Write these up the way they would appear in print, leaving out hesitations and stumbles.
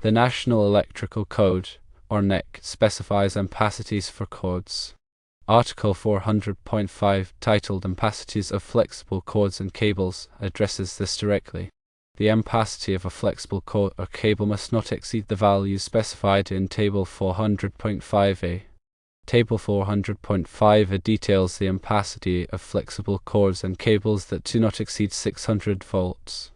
The National Electrical Code, or NEC, specifies ampacities for cords. Article 400.5, titled Ampacities of Flexible Cords and Cables, addresses this directly. The ampacity of a flexible cord or cable must not exceed the values specified in Table 400.5a. Table 400.5a details the ampacity of flexible cords and cables that do not exceed 600 volts.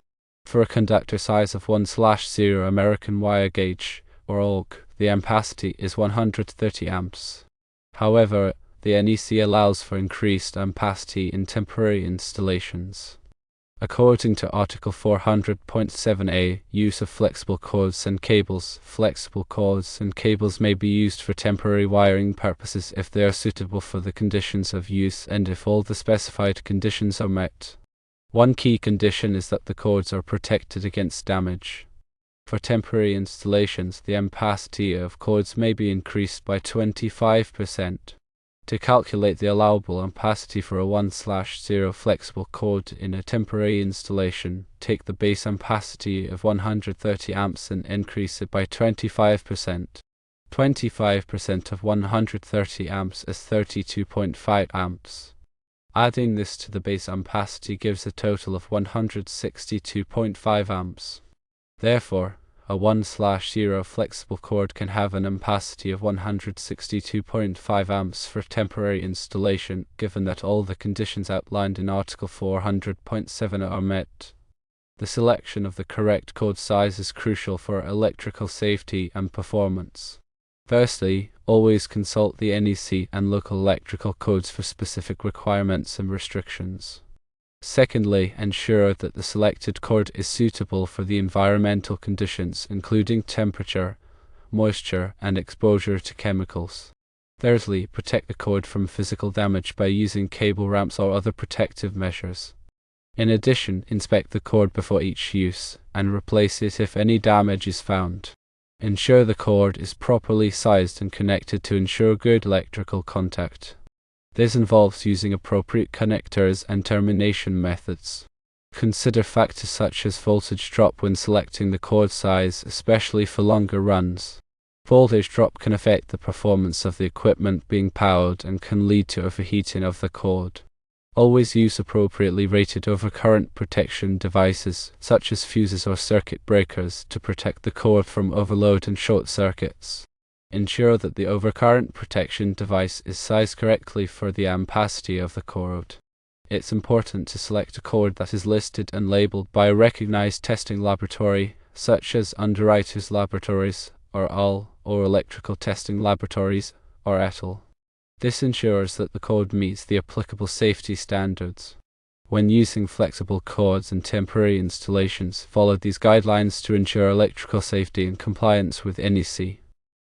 For a conductor size of 1/0 American wire gauge, or AUG, the ampacity is 130 amps. However, the NEC allows for increased ampacity in temporary installations. According to Article 400.7a, use of flexible cords and cables. Flexible cords and cables may be used for temporary wiring purposes if they are suitable for the conditions of use and if all the specified conditions are met. One key condition is that the cords are protected against damage. For temporary installations, the ampacity of cords may be increased by 25%. To calculate the allowable ampacity for a 1/0 flexible cord in a temporary installation, take the base ampacity of 130 amps and increase it by 25%. 25% of 130 amps is 32.5 amps. Adding this to the base ampacity gives a total of 162.5 amps. Therefore, a 1/0 flexible cord can have an ampacity of 162.5 amps for temporary installation, given that all the conditions outlined in Article 400.7 are met. The selection of the correct cord size is crucial for electrical safety and performance. Firstly, always consult the NEC and local electrical codes for specific requirements and restrictions. Secondly, ensure that the selected cord is suitable for the environmental conditions, including temperature, moisture, and exposure to chemicals. Thirdly, protect the cord from physical damage by using cable ramps or other protective measures. In addition, inspect the cord before each use, and replace it if any damage is found. Ensure the cord is properly sized and connected to ensure good electrical contact. This involves using appropriate connectors and termination methods. Consider factors such as voltage drop when selecting the cord size, especially for longer runs. Voltage drop can affect the performance of the equipment being powered and can lead to overheating of the cord. Always use appropriately rated overcurrent protection devices, such as fuses or circuit breakers, to protect the cord from overload and short circuits. Ensure that the overcurrent protection device is sized correctly for the ampacity of the cord. It's important to select a cord that is listed and labeled by a recognized testing laboratory, such as Underwriters Laboratories, or AL, or Electrical Testing Laboratories, or ETL. This ensures that the cord meets the applicable safety standards. When using flexible cords in temporary installations, follow these guidelines to ensure electrical safety and compliance with NEC.